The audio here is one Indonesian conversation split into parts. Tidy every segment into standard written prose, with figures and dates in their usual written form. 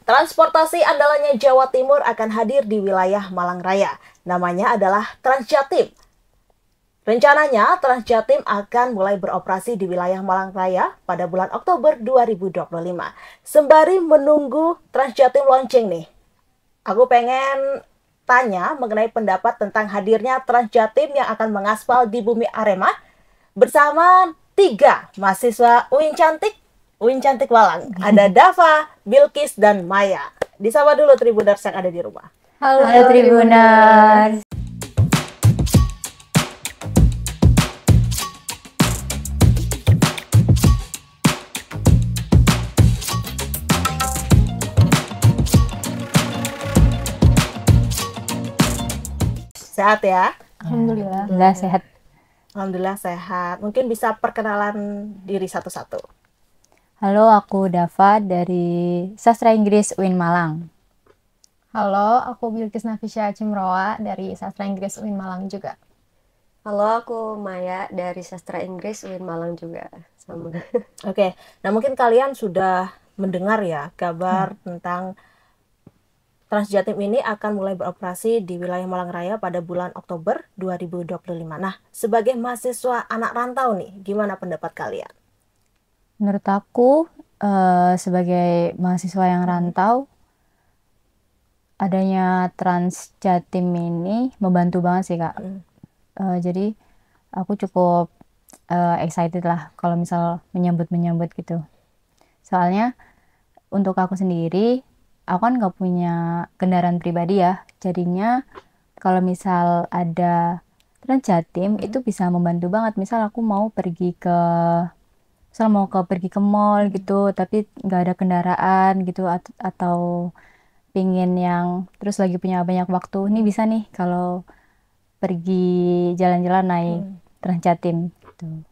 Transportasi andalannya Jawa Timur akan hadir di wilayah Malang Raya. Namanya adalah Transjatim. Rencananya, Transjatim akan mulai beroperasi di wilayah Malang Raya pada bulan Oktober 2025. Sembari menunggu Transjatim launching nih, aku pengen tanya mengenai pendapat tentang hadirnya Transjatim yang akan mengaspal di bumi Arema bersama 3 mahasiswa UIN Cantik Malang. Ada Dava, Bilkis, dan Maya. Disapa dulu Tribuners yang ada di rumah. Halo Tribuners. Sehat ya? Alhamdulillah sehat. Alhamdulillah sehat. Mungkin bisa perkenalan diri satu-satu. Halo, aku Dava dari Sastra Inggris UIN Malang. Halo, aku Bilkis Nafisya Cimroa dari Sastra Inggris UIN Malang juga. Halo, aku Maya dari Sastra Inggris UIN Malang juga. Sama. Oke, nah mungkin kalian sudah mendengar ya kabar tentang Transjatim ini akan mulai beroperasi di wilayah Malang Raya pada bulan Oktober 2025. Nah, sebagai mahasiswa anak rantau nih, gimana pendapat kalian? Menurut aku, sebagai mahasiswa yang rantau, adanya Transjatim ini membantu banget sih, Kak. Jadi, aku cukup excited lah kalau misal menyambut gitu. Soalnya, untuk aku sendiri, aku kan nggak punya kendaraan pribadi ya. Jadinya, kalau misal ada Transjatim, itu bisa membantu banget. Misal aku mau pergi ke mall gitu, tapi nggak ada kendaraan gitu, atau pingin yang terus lagi punya banyak waktu, ini bisa nih kalau pergi jalan-jalan naik Transjatim gitu.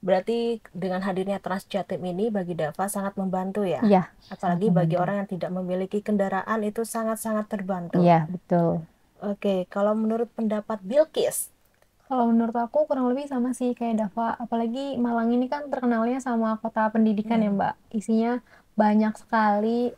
Berarti dengan hadirnya Transjatim ini bagi Dava sangat membantu ya? Iya. Apalagi bagi orang yang tidak memiliki kendaraan itu sangat-sangat terbantu. Iya, betul. Oke, kalau menurut pendapat Bilkis? Kalau menurut aku kurang lebih sama sih kayak Dava. Apalagi Malang ini kan terkenalnya sama kota pendidikan ya Mbak. Isinya banyak sekali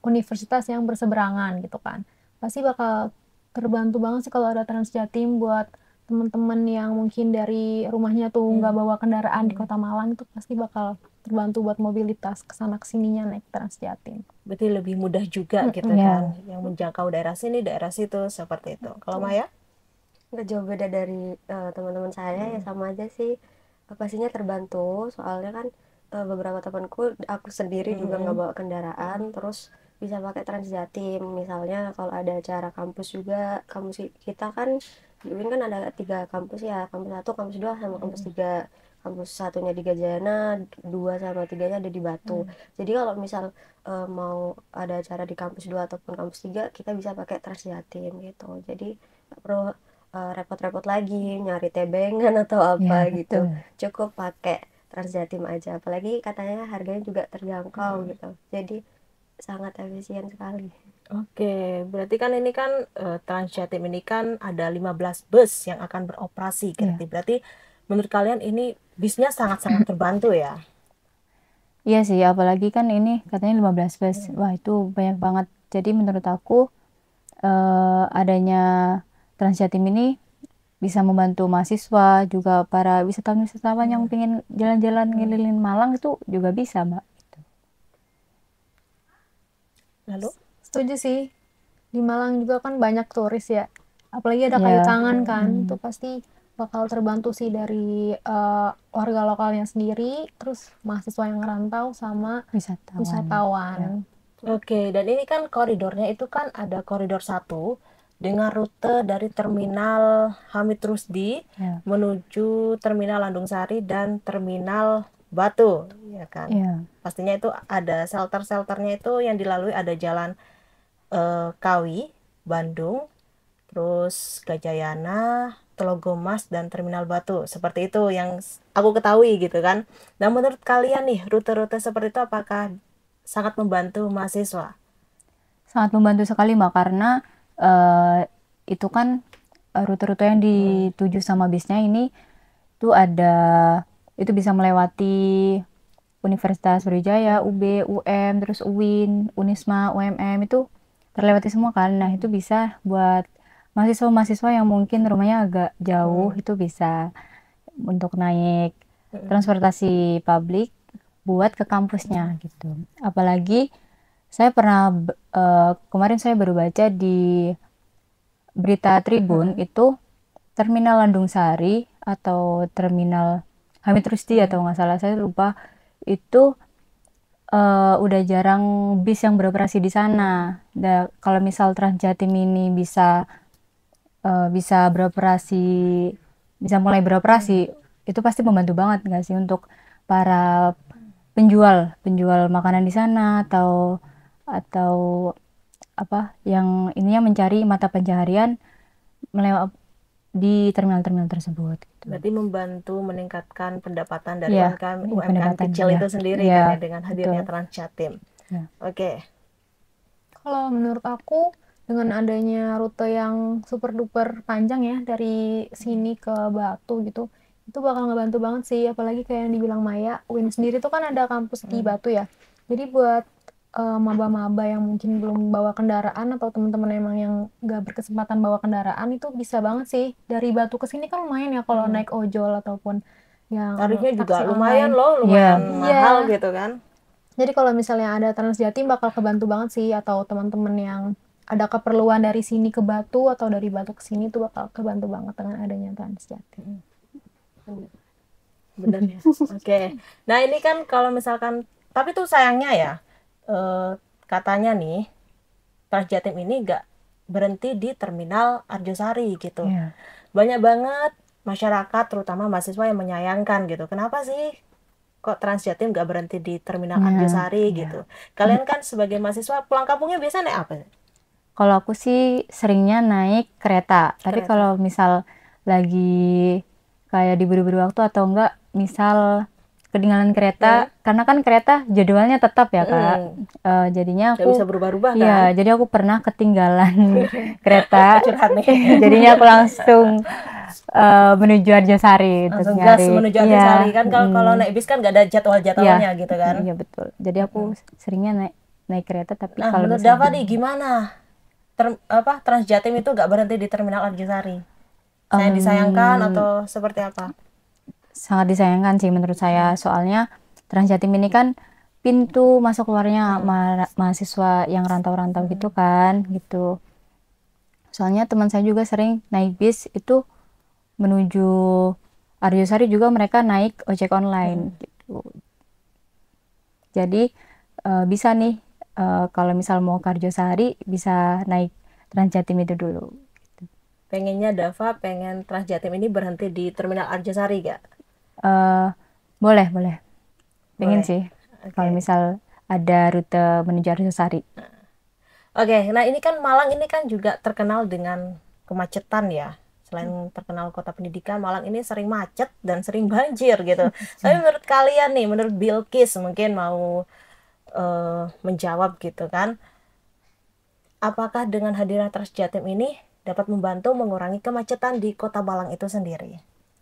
universitas yang berseberangan gitu kan. Pasti bakal terbantu banget sih kalau ada Transjatim buat teman-teman yang mungkin dari rumahnya tuh nggak bawa kendaraan di kota Malang, itu pasti bakal terbantu buat mobilitas kesana kesininya naik Transjatim. Berarti lebih mudah juga gitu kan, yang menjangkau daerah sini, daerah situ, seperti itu. Kalau Maya? Nggak jauh beda dari teman-teman saya, ya sama aja sih. Pastinya terbantu, soalnya kan beberapa temanku, aku sendiri juga nggak bawa kendaraan, terus bisa pakai Transjatim. Misalnya kalau ada acara kampus juga, kampus kita kan di UIN kan ada 3 kampus ya, kampus 1, kampus 2, sama kampus 3. Kampus satunya di Gajayana, 2 sama 3-nya ada di Batu. Jadi kalau misal mau ada acara di kampus 2 ataupun kampus 3, kita bisa pakai Transjatim gitu. Jadi nggak perlu repot-repot lagi nyari tebengan atau apa gitu. Cukup pakai Transjatim aja. Apalagi katanya harganya juga terjangkau gitu. Jadi sangat efisien sekali. Oke, berarti kan ini kan Transjatim ini kan ada 15 bus yang akan beroperasi gitu. Berarti menurut kalian ini bisnya sangat-sangat terbantu ya? Iya sih, apalagi kan ini katanya 15 bus. Wah, itu banyak banget. Jadi menurut aku adanya Transjatim ini bisa membantu mahasiswa, juga para wisatawan yang pengen jalan-jalan ngeliling Malang itu juga bisa, Mbak. Lalu? Setuju sih. Di Malang juga kan banyak turis ya. Apalagi ada kayu tangan kan, itu pasti bakal terbantu sih dari warga lokalnya sendiri, terus mahasiswa yang rantau sama wisatawan. Oke, dan ini kan koridornya itu kan ada koridor 1 dengan rute dari terminal Hamid Rusdi menuju terminal Landung Sari dan terminal Batu, ya kan? Pastinya itu ada shelter-shelternya, itu yang dilalui ada jalan Kawi, Bandung, terus Gajayana, Telogomas, dan Terminal Batu. Seperti itu yang aku ketahui gitu kan. Nah, menurut kalian nih, rute-rute seperti itu apakah sangat membantu mahasiswa? Sangat membantu sekali, Mbak, karena itu kan rute-rute yang dituju sama bisnya ini tuh itu bisa melewati Universitas Sriwijaya, UB, UM, terus UIN, Unisma, UMM itu terlewati semua kan. Nah, itu bisa buat mahasiswa-mahasiswa yang mungkin rumahnya agak jauh itu bisa untuk naik transportasi publik buat ke kampusnya gitu. Apalagi saya pernah kemarin saya baru baca di berita Tribun itu terminal Landung Sari atau terminal Hamid Rusti atau nggak salah saya lupa itu udah jarang bis yang beroperasi di sana. Kalau misal Transjatim ini bisa beroperasi, bisa mulai beroperasi, itu pasti membantu banget nggak sih untuk para penjual makanan di sana atau apa yang ininya mencari mata pencaharian di terminal-terminal tersebut gitu. Berarti membantu meningkatkan pendapatan dari Iya, UMKM pendapatan, kecil iya. itu sendiri Iya, kan ya, dengan hadirnya betul. Transjatim. Iya. Oke. Kalau menurut aku dengan adanya rute yang super duper panjang ya dari sini ke Batu gitu, itu bakal ngebantu banget sih. Apalagi kayak yang dibilang Maya, UIN sendiri tuh kan ada kampus di Batu ya. Jadi buat maba-maba yang mungkin belum bawa kendaraan atau teman-teman emang yang gak berkesempatan bawa kendaraan itu bisa banget sih. Dari Batu ke sini kan lumayan ya kalau naik ojol ataupun yang Tarifnya juga taksi lumayan online. loh, lumayan Iya. mahal gitu kan. Jadi kalau misalnya ada Transjatim bakal kebantu banget sih, atau teman-teman yang ada keperluan dari sini ke Batu atau dari Batu ke sini tuh bakal kebantu banget dengan adanya Transjatim. Bener ya. Oke. Nah, ini kan kalau misalkan, tapi tuh sayangnya ya, katanya nih Transjatim ini nggak berhenti di terminal Arjosari gitu. Iya. Banyak banget masyarakat terutama mahasiswa yang menyayangkan gitu. Kenapa sih kok Transjatim nggak berhenti di terminal Arjosari gitu? Kalian kan sebagai mahasiswa pulang kampungnya biasa naik apa? Kalau aku sih seringnya naik kereta. Tapi Kereta. kalau misal lagi kayak diburu-buru waktu atau enggak misal ketinggalan kereta, karena kan kereta jadwalnya tetap ya Kak. Jadinya Nggak aku bisa berubah-ubah kan? iya, jadi aku pernah ketinggalan kereta. Curhat nih. Jadinya aku langsung menuju Arjosari untuk Langsung gas nyari. menuju Iya, Arjosari kan, kalau naik bis kan nggak ada jadwal-jadwalnya gitu kan. Iya betul. Jadi aku seringnya naik kereta, tapi Nah, kalau menurut misalnya Dava nih gimana? Transjatim itu nggak berhenti di terminal Arjosari? Saya disayangkan atau seperti apa? sangat disayangkan sih menurut saya, soalnya Transjatim ini kan pintu masuk keluarnya mahasiswa yang rantau-rantau gitu kan gitu. Soalnya teman saya juga sering naik bis itu menuju Arjosari juga mereka naik ojek online gitu. Jadi bisa nih kalau misal mau ke Arjosari bisa naik Transjatim itu dulu. Pengennya Dava pengen Transjatim ini berhenti di terminal Arjosari gak? Boleh pengen Boleh. sih kalau misal ada rute menuju Arjosari. Oke, nah ini kan Malang ini kan juga terkenal dengan kemacetan ya. Selain terkenal kota pendidikan, Malang ini sering macet dan sering banjir gitu. Tapi menurut kalian nih, menurut Bilkis mungkin mau menjawab gitu kan, apakah dengan hadirnya Transjatim ini dapat membantu mengurangi kemacetan di kota Malang itu sendiri?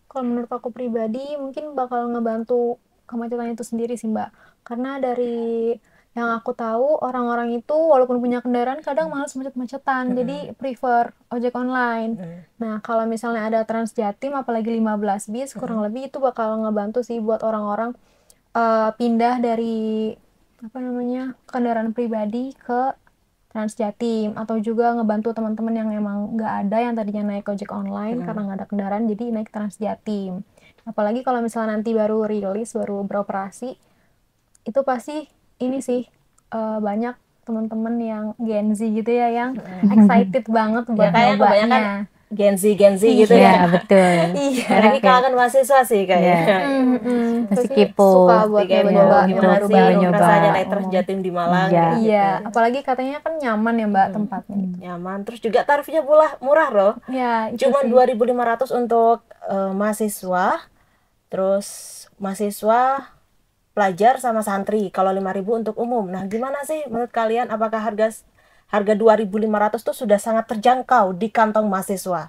Kalau menurut aku pribadi mungkin bakal ngebantu kemacetan itu sendiri sih Mbak. Karena dari yang aku tahu orang-orang itu walaupun punya kendaraan kadang malas macet-macetan. Jadi prefer ojek online. Nah, kalau misalnya ada Transjatim apalagi 15 bis kurang lebih itu bakal ngebantu sih buat orang-orang pindah dari kendaraan pribadi ke Transjatim, atau juga ngebantu teman-teman yang emang nggak ada yang tadinya naik ojek online karena nggak ada kendaraan jadi naik Transjatim. Apalagi kalau misalnya nanti baru rilis, baru beroperasi, itu pasti ini sih banyak teman-teman yang Gen Z gitu ya yang excited banget buat kayak kebanyakan nyobanya. Gen Z gitu Iya, ya. betul. Apalagi kalangan mahasiswa sih kayaknya. Masih Pasti kepo. suka buat Kepo, nyoba gimana untuk sih nyoba. rasanya naik Transjatim di Malang Iya. kayak gitu. Iya, apalagi katanya kan nyaman ya Mbak tempatnya gitu. Nyaman, terus juga tarifnya murah loh. Ya, itu Cuma sih. 2.500 untuk mahasiswa, terus mahasiswa, pelajar sama santri. Kalau 5.000 untuk umum. Nah, gimana sih menurut kalian, apakah harga 2.500 tuh sudah sangat terjangkau di kantong mahasiswa?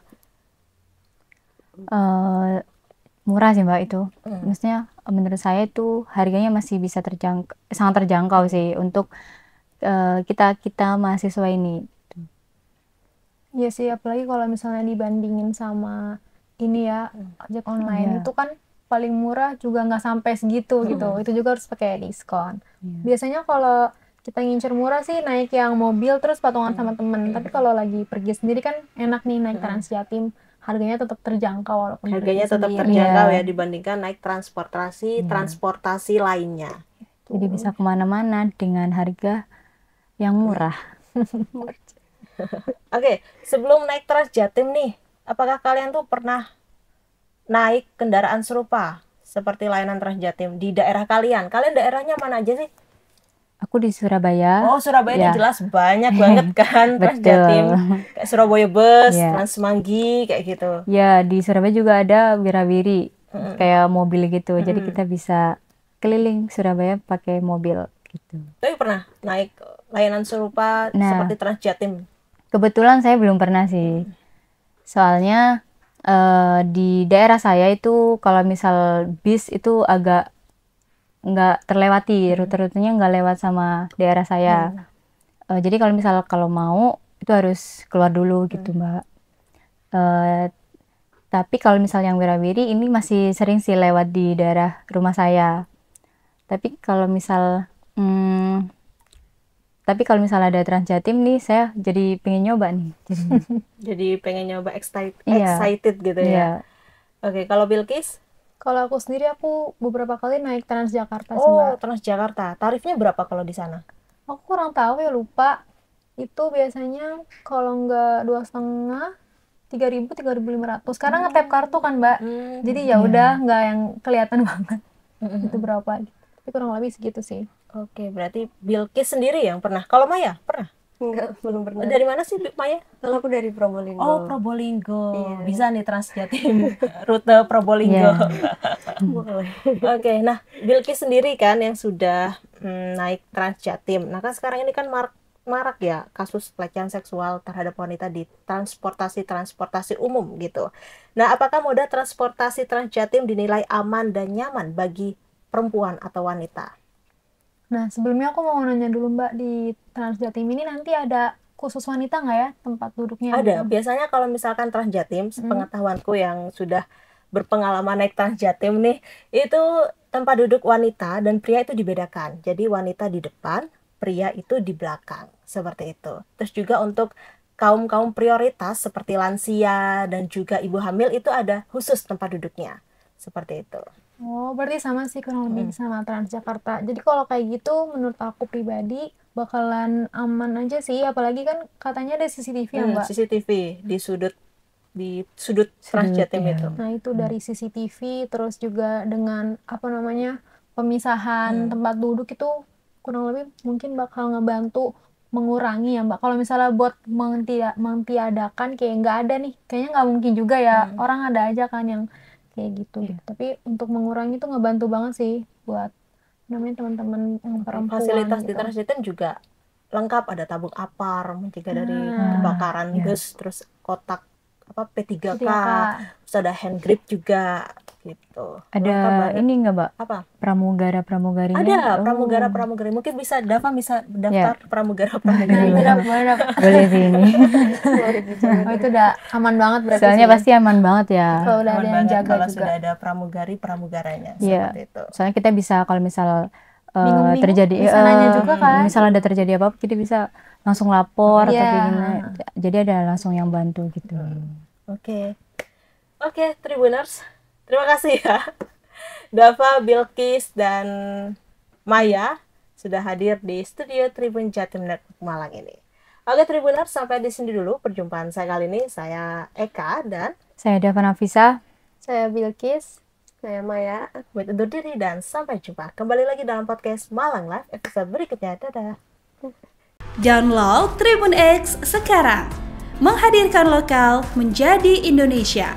Murah sih Mbak itu. Maksudnya menurut saya itu harganya masih bisa sangat terjangkau sih untuk kita mahasiswa ini. Iya sih, apalagi kalau misalnya dibandingin sama ini ya, ojek online Iya. itu kan paling murah juga nggak sampai segitu gitu. Itu juga harus pakai diskon. Iya. Biasanya kalau kita ngincer murah sih naik yang mobil terus patungan sama temen. Tapi kalau lagi pergi sendiri kan enak nih naik Transjatim. Harganya tetap terjangkau walaupun Harganya pergi tetap sendiri. terjangkau Iya. ya dibandingkan naik transportasi lainnya. Jadi bisa kemana-mana dengan harga yang murah. Oke, sebelum naik Transjatim nih, apakah kalian tuh pernah naik kendaraan serupa seperti layanan Transjatim di daerah kalian? Kalian daerahnya mana aja sih? Aku di Surabaya. Oh, Surabaya ini Ya. jelas banyak banget kan Betul. Transjatim. Kayak Surabaya Bus, Iya. Transmanggi, kayak gitu. Ya, di Surabaya juga ada Wirawiri, kayak mobil gitu. Jadi kita bisa keliling Surabaya pakai mobil gitu. Tapi pernah naik layanan serupa Nah. seperti Transjatim? Kebetulan saya belum pernah sih. Soalnya di daerah saya itu kalau misal bis itu agak nggak terlewati, rute-rutenya nggak lewat sama daerah saya. Jadi kalau mau itu harus keluar dulu gitu, Mbak. Tapi kalau misal yang Wirawiri ini masih sering sih lewat di daerah rumah saya. Tapi kalau misal ada Transjatim nih, saya jadi pengen nyoba nih. Jadi pengen nyoba excited Iya. gitu ya. Iya. Oke, kalau Bilkis? Kalau aku sendiri aku beberapa kali naik Transjakarta sih, Oh, Mbak. Transjakarta. Tarifnya berapa kalau di sana? Aku kurang tahu ya, lupa. Itu biasanya kalau nggak 2,5, 3.000, 3.500. Sekarang nge-tap kartu kan, Mbak. Jadi ya udah nggak yang kelihatan banget itu berapa gitu. Tapi kurang lebih segitu sih. Oke, berarti Bilkis sendiri yang pernah. Kalau Maya, pernah? Enggak, belum pernah. Dari mana sih Maya? Kalau aku dari Probolinggo. Oh, Probolinggo. Iya. Bisa nih Transjatim rute Probolinggo. Boleh. Oke, nah Bilkis sendiri kan yang sudah naik Transjatim. Nah kan sekarang ini kan marak ya kasus pelecehan seksual terhadap wanita di transportasi umum gitu. Nah, apakah moda transportasi Transjatim dinilai aman dan nyaman bagi perempuan atau wanita? Nah, sebelumnya aku mau nanya dulu, Mbak, di Transjatim ini nanti ada khusus wanita nggak ya tempat duduknya? Ada. gitu? Biasanya kalau misalkan Transjatim, sepengetahuanku yang sudah berpengalaman naik Transjatim nih, itu tempat duduk wanita dan pria itu dibedakan. Jadi wanita di depan, pria itu di belakang. Seperti itu. Terus juga untuk kaum prioritas seperti lansia dan juga ibu hamil itu ada khusus tempat duduknya. Seperti itu. Oh, berarti sama sih kurang lebih sama Transjakarta. Jadi kalau kayak gitu menurut aku pribadi bakalan aman aja sih, apalagi kan katanya ada CCTV ya, Mbak. CCTV di sudut Transjatim ya. itu. Nah, itu dari CCTV terus juga dengan pemisahan tempat duduk itu kurang lebih mungkin bakal ngebantu mengurangi ya, Mbak. Kalau misalnya buat mentiadakan kayak nggak ada nih, kayaknya nggak mungkin juga ya. Orang ada aja kan yang kayak gitu. Tapi untuk mengurangi itu ngebantu banget sih buat namanya teman-teman yang perempuan Fasilitas di gitu. Transjatim juga lengkap, ada tabung apar mencegah dari kebakaran gas, terus kotak P3K, terus ada hand grip juga gitu. Lengkap Ada banget. ini nggak, Mbak? Apa? Pramugarinya? Ada Oh. pramugara-pramugari. Mungkin bisa Dava bisa daftar Ya. pramugara-pramugari. Boleh. Boleh sih ini. Oh, itu udah aman banget berarti Soalnya sih. pasti aman banget ya. Kalau udah Aman ada yang banget jaga kalau juga. sudah ada pramugaranya Iya. seperti itu. Soalnya kita bisa kalau misal Bingung-bingung, terjadi bisa nanya juga kan. misal ada terjadi apa kita bisa langsung lapor atau Iya. kayak gini. Jadi ada langsung yang bantu gitu. Oke, Tribuners. Terima kasih ya. Dava, Bilkis, dan Maya sudah hadir di studio Tribun Jatim Network Malang ini. Oke, Tribuners, sampai di sini dulu perjumpaan saya kali ini. Saya Eka dan Saya Dava Nafisa. Saya Bilkis. Saya Maya. pamit undur diri dan sampai jumpa. Kembali lagi dalam podcast Malang Live episode berikutnya. Dadah. Download Tribun X sekarang. Menghadirkan lokal menjadi Indonesia.